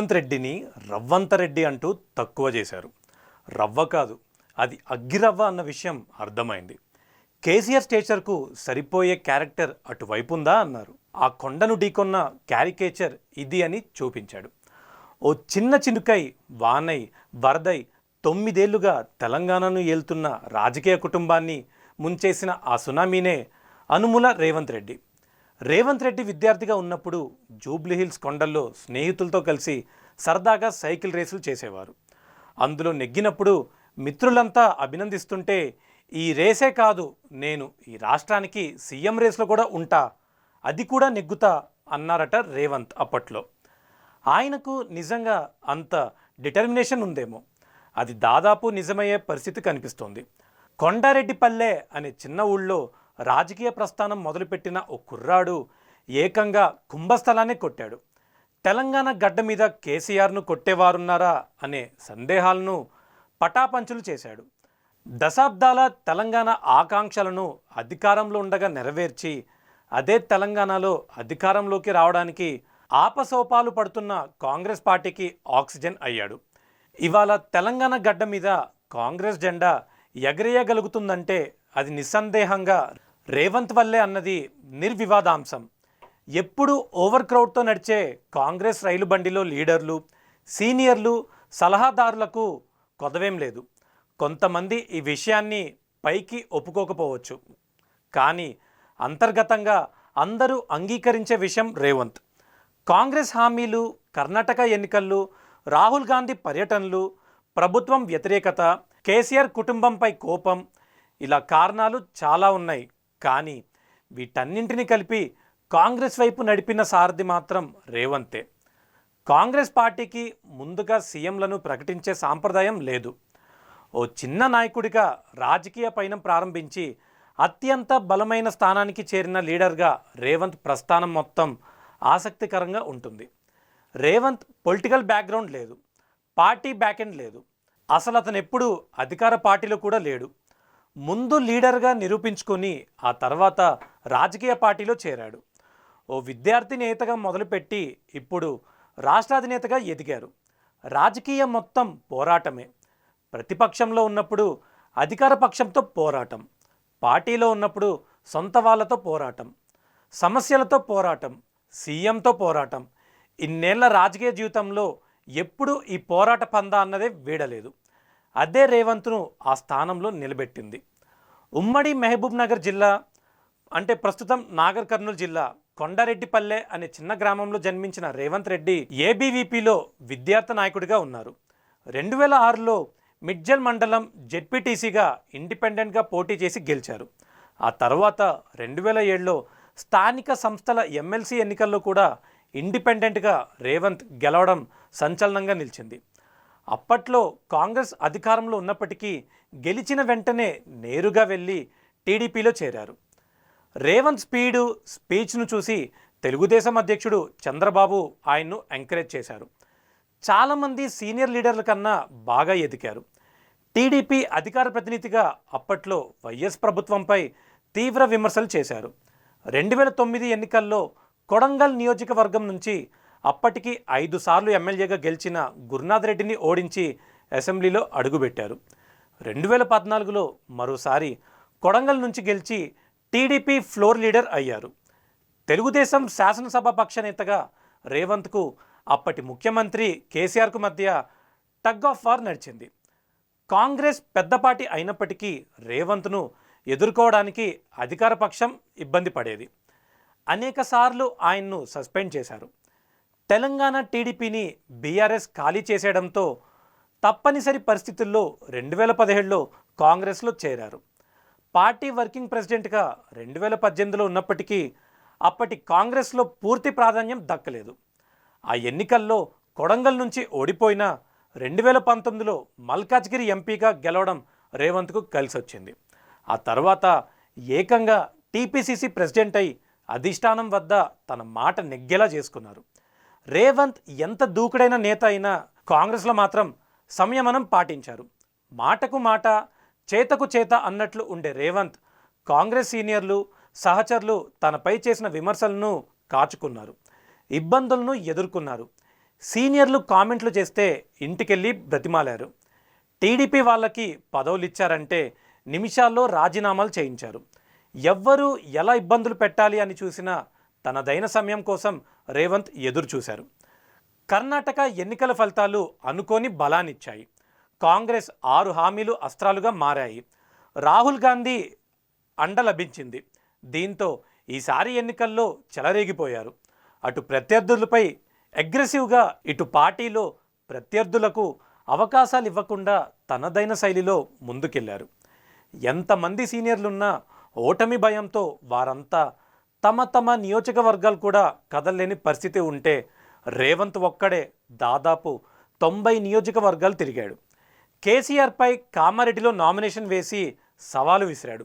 రేవంత్ రెడ్డిని రవ్వంత రెడ్డి అంటూ తక్కువ చేశారు. రవ్వ కాదు, అది అగ్గిరవ్వ అన్న విషయం అర్థమైంది. కేసీఆర్ స్టేచర్కు సరిపోయే క్యారెక్టర్ అటువైపు ఉందా అన్నారు. ఆ కొండను ఢీకొన్న క్యారికేచర్ ఇది అని చూపించాడు. ఓ చిన్న చినుకై వానై వరదై 9 ఏళ్లుగా తెలంగాణను ఏలుతున్న రాజకీయ కుటుంబాన్ని ముంచేసిన ఆ సునామీనే అనుముల రేవంత్ రెడ్డి. రేవంత్ రెడ్డి విద్యార్థిగా ఉన్నప్పుడు జూబ్లీహిల్స్ కొండల్లో స్నేహితులతో కలిసి సరదాగా సైకిల్ రేసులు చేసేవారు. అందులో నెగ్గినప్పుడు మిత్రులంతా అభినందిస్తుంటే, ఈ రేసే కాదు, నేను ఈ రాష్ట్రానికి సీఎం రేసులో కూడా ఉంటా, అది కూడా నెగ్గుతా అన్నారట రేవంత్ అప్పట్లో. ఆయనకు నిజంగా అంత డిటర్మినేషన్ ఉందేమో. అది దాదాపు నిజమయ్యే పరిస్థితి కనిపిస్తోంది. కొండారెడ్డిపల్లె అనే చిన్న ఊళ్ళో రాజకీయ ప్రస్థానం మొదలుపెట్టిన ఓ కుర్రాడు ఏకంగా కుంభస్థలాన్ని కొట్టాడు. తెలంగాణ గడ్డ మీద కేసీఆర్ను కొట్టేవారున్నారా అనే సందేహాలను పటాపంచులు చేశాడు. దశాబ్దాల తెలంగాణ ఆకాంక్షలను అధికారంలో ఉండగా నెరవేర్చి, అదే తెలంగాణలో అధికారంలోకి రావడానికి ఆపసోపాలు పడుతున్న కాంగ్రెస్ పార్టీకి ఆక్సిజన్ అయ్యాడు. ఇవాళ తెలంగాణ గడ్డ మీద కాంగ్రెస్ జెండా ఎగరేయగలుగుతుందంటే అది నిస్సందేహంగా రేవంత్ వల్లే అన్నది నిర్వివాదాంశం. ఎప్పుడు ఓవర్ క్రౌడ్తో నడిచే కాంగ్రెస్ రైలు బండిలో లీడర్లు, సీనియర్లు, సలహాదారులకు కొదవేం లేదు. కొంతమంది ఈ విషయాన్ని పైకి ఒప్పుకోకపోవచ్చు, కానీ అంతర్గతంగా అందరూ అంగీకరించే విషయం రేవంత్. కాంగ్రెస్ హామీలు, కర్ణాటక ఎన్నికలు, రాహుల్ గాంధీ పర్యటనలు, ప్రభుత్వం వ్యతిరేకత, కేసీఆర్ కుటుంబంపై కోపం, ఇలా కారణాలు చాలా ఉన్నాయి. కానీ వీటన్నింటినీ కలిపి కాంగ్రెస్ వైపు నడిపిన సారథి మాత్రం రేవంతే. కాంగ్రెస్ పార్టీకి ముందుగా సీఎంలను ప్రకటించే సాంప్రదాయం లేదు. ఓ చిన్న నాయకుడిగా రాజకీయ పయనం ప్రారంభించి అత్యంత బలమైన స్థానానికి చేరిన లీడర్గా రేవంత్ ప్రస్థానం మొత్తం ఆసక్తికరంగా ఉంటుంది. రేవంత్ పొలిటికల్ బ్యాక్గ్రౌండ్ లేదు, పార్టీ బ్యాకెండ్ లేదు, అసలు అతను ఎప్పుడూ అధికార పార్టీలో కూడా లేడు. ముందు లీడర్గా నిరూపించుకొని ఆ తర్వాత రాజకీయ పార్టీలో చేరాడు. ఓ విద్యార్థి నేతగా మొదలుపెట్టి ఇప్పుడు రాష్ట్రాధినేతగా ఎదిగారు. రాజకీయం మొత్తం పోరాటమే. ప్రతిపక్షంలో ఉన్నప్పుడు అధికార పక్షంతో పోరాటం, పార్టీలో ఉన్నప్పుడు సొంత వాళ్ళతో పోరాటం, సమస్యలతో పోరాటం, సీఎంతో పోరాటం. ఇన్నేళ్ల రాజకీయ జీవితంలో ఎప్పుడూ ఈ పోరాట పందా అన్నదే వీడలేదు. అదే రేవంత్ను ఆ స్థానంలో నిలబెట్టింది. ఉమ్మడి మహబూబ్ నగర్ జిల్లా, అంటే ప్రస్తుతం నాగర్ కర్నూలు జిల్లా కొండారెడ్డిపల్లె అనే చిన్న గ్రామంలో జన్మించిన రేవంత్ రెడ్డి ఏబీవీపీలో విద్యార్థి నాయకుడిగా ఉన్నారు. 2006లో మిడ్జల్ మండలం జెడ్పీటీసీగా ఇండిపెండెంట్గా పోటీ చేసి గెలిచారు. ఆ తర్వాత 2007లో స్థానిక సంస్థల ఎమ్మెల్సీ ఎన్నికల్లో కూడా ఇండిపెండెంట్గా రేవంత్ గెలవడం సంచలనంగా నిలిచింది. అప్పట్లో కాంగ్రెస్ అధికారంలో ఉన్నప్పటికీ గెలిచిన వెంటనే నేరుగా వెళ్ళి టీడీపీలో చేరారు. రేవంత్ స్పీచ్ను చూసి తెలుగుదేశం అధ్యక్షుడు చంద్రబాబు ఆయన్ను ఎంకరేజ్ చేశారు. చాలామంది సీనియర్ లీడర్ల కన్నా బాగా ఎదిగారు. టీడీపీ అధికార ప్రతినిధిగా అప్పట్లో వైఎస్ ప్రభుత్వంపై తీవ్ర విమర్శలు చేశారు. 2009 ఎన్నికల్లో కొడంగల్ నియోజకవర్గం నుంచి అప్పటికి 5 సార్లు ఎమ్మెల్యేగా గెలిచిన గురునాథ్ రెడ్డిని ఓడించి అసెంబ్లీలో అడుగుపెట్టారు. 2014లో మరోసారి కొడంగల్ నుంచి గెలిచి టీడీపీ ఫ్లోర్ లీడర్ అయ్యారు. తెలుగుదేశం శాసనసభ పక్ష నేతగా రేవంత్కు అప్పటి ముఖ్యమంత్రి కేసీఆర్కు మధ్య టగ్ ఆఫ్ వార్ నడిచింది. కాంగ్రెస్ పెద్దపార్టీ అయినప్పటికీ రేవంత్ను ఎదుర్కోవడానికి అధికార పక్షం ఇబ్బంది పడేది. అనేకసార్లు ఆయన్ను సస్పెండ్ చేశారు. తెలంగాణ టీడీపీని బీఆర్ఎస్ ఖాళీ చేసేయడంతో తప్పనిసరి పరిస్థితుల్లో 2017లో కాంగ్రెస్లో చేరారు. పార్టీ వర్కింగ్ ప్రెసిడెంట్గా 2018లో ఉన్నప్పటికీ అప్పటి కాంగ్రెస్లో పూర్తి ప్రాధాన్యం దక్కలేదు. ఆ ఎన్నికల్లో కొడంగల్ నుంచి ఓడిపోయినా 2019లో మల్కాజ్గిరి ఎంపీగా గెలవడం రేవంత్కు కలిసొచ్చింది. ఆ తర్వాత ఏకంగా టీపీసీసీ ప్రెసిడెంట్ అయి అధిష్టానం వద్ద తన మాట నెగ్గేలా చేసుకున్నారు. రేవంత్ ఎంత దూకుడైన నేత అయినా కాంగ్రెస్లో మాత్రం సంయమనం పాటించారు. మాటకు మాట, చేతకు చేత అన్నట్లు ఉండే రేవంత్ కాంగ్రెస్ సీనియర్లు, సహచరులు తనపై చేసిన విమర్శలను కాచుకున్నారు, ఇబ్బందులను ఎదుర్కొన్నారు. సీనియర్లు కామెంట్లు చేస్తే ఇంటికెళ్ళి బ్రతిమాలారు. టీడీపీ వాళ్ళకి పదవులు ఇచ్చారంటే నిమిషాల్లో రాజీనామాలు చేయించారు. ఎవ్వరూ ఎలా ఇబ్బందులు పెట్టాలి అని చూసినా తనదైన సమయం కోసం రేవంత్ ఎదురు చూశారు. కర్ణాటక ఎన్నికల ఫలితాలు అనుకోని బలాన్నిచ్చాయి. కాంగ్రెస్ 6 హామీలు అస్త్రాలుగా మారాయి. రాహుల్ గాంధీ అండ లభించింది. దీంతో ఈసారి ఎన్నికల్లో చెలరేగిపోయారు. అటు ప్రత్యర్థులపై అగ్రెసివ్గా, ఇటు పార్టీలో ప్రత్యర్థులకు అవకాశాలు ఇవ్వకుండా తనదైన శైలిలో ముందుకెళ్లారు. ఎంతమంది సీనియర్లున్నా ఓటమి భయంతో వారంతా తమ తమ నియోజకవర్గాలు కూడా కదలలేని పరిస్థితి ఉంటే రేవంత్ ఒక్కడే దాదాపు 90 నియోజకవర్గాలు తిరిగాడు. కేసీఆర్పై కామారెడ్డిలో నామినేషన్ వేసి సవాలు విసిరాడు.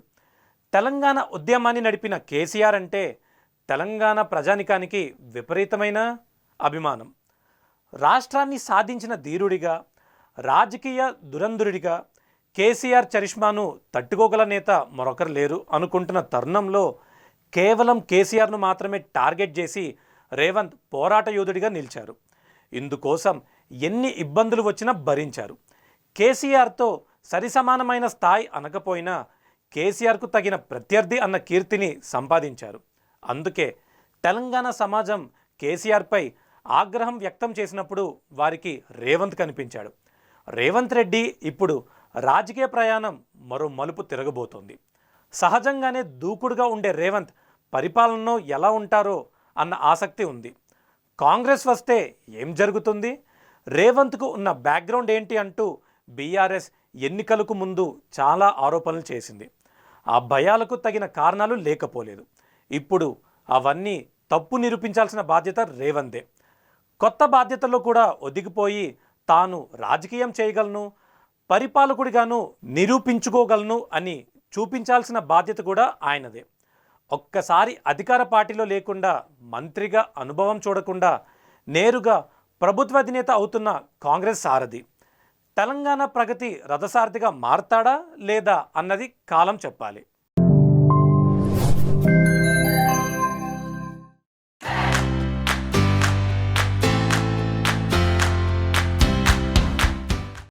తెలంగాణ ఉద్యమాన్ని నడిపిన కేసీఆర్ అంటే తెలంగాణ ప్రజానికానికి విపరీతమైన అభిమానం. రాష్ట్రాన్ని సాధించిన ధీరుడిగా, రాజకీయ దురంధరుడిగా కేసీఆర్ చరిష్మాను తట్టుకోగల నేత మరొకరు లేరు అనుకుంటున్న తరుణంలో కేవలం కేసీఆర్ను మాత్రమే టార్గెట్ చేసి రేవంత్ పోరాట యోధుడిగా నిలిచారు. ఇందుకోసం ఎన్ని ఇబ్బందులు వచ్చినా భరించారు. కేసీఆర్తో సరిసమానమైన స్థాయి అనకపోయినా కేసీఆర్కు తగిన ప్రత్యర్థి అన్న కీర్తిని సంపాదించారు. అందుకే తెలంగాణ సమాజం కేసీఆర్పై ఆగ్రహం వ్యక్తం చేసినప్పుడు వారికి రేవంత్ కనిపించాడు. రేవంత్ రెడ్డి ఇప్పుడు రాజకీయ ప్రయాణం మరో మలుపు తిరగబోతోంది. సహజంగానే దూకుడుగా ఉండే రేవంత్ పరిపాలనలో ఎలా ఉంటారో అన్న ఆసక్తి ఉంది. కాంగ్రెస్ వస్తే ఏం జరుగుతుంది, రేవంత్కు ఉన్న బ్యాక్గ్రౌండ్ ఏంటి అంటూ బీఆర్ఎస్ ఎన్నికలకు ముందు చాలా ఆరోపణలు చేసింది. ఆ భయాలకు తగిన కారణాలు లేకపోలేదు. ఇప్పుడు అవన్నీ తప్పు నిరూపించాల్సిన బాధ్యత రేవంత్దే. కొత్త బాధ్యతల్లో కూడా ఒదిగిపోయి తాను రాజకీయం చేయగలను, పరిపాలకుడిగాను నిరూపించుకోగలను అని చూపించాల్సిన బాధ్యత కూడా ఆయనదే. ఒక్కసారి అధికార పార్టీలో లేకుండా మంత్రిగా అనుభవం చూడకుండా నేరుగా ప్రభుత్వ అధినేత అవుతున్న కాంగ్రెస్ సారథి తెలంగాణ ప్రగతి రథసారథిగా మారతాడా లేదా అన్నది కాలం చెప్పాలి.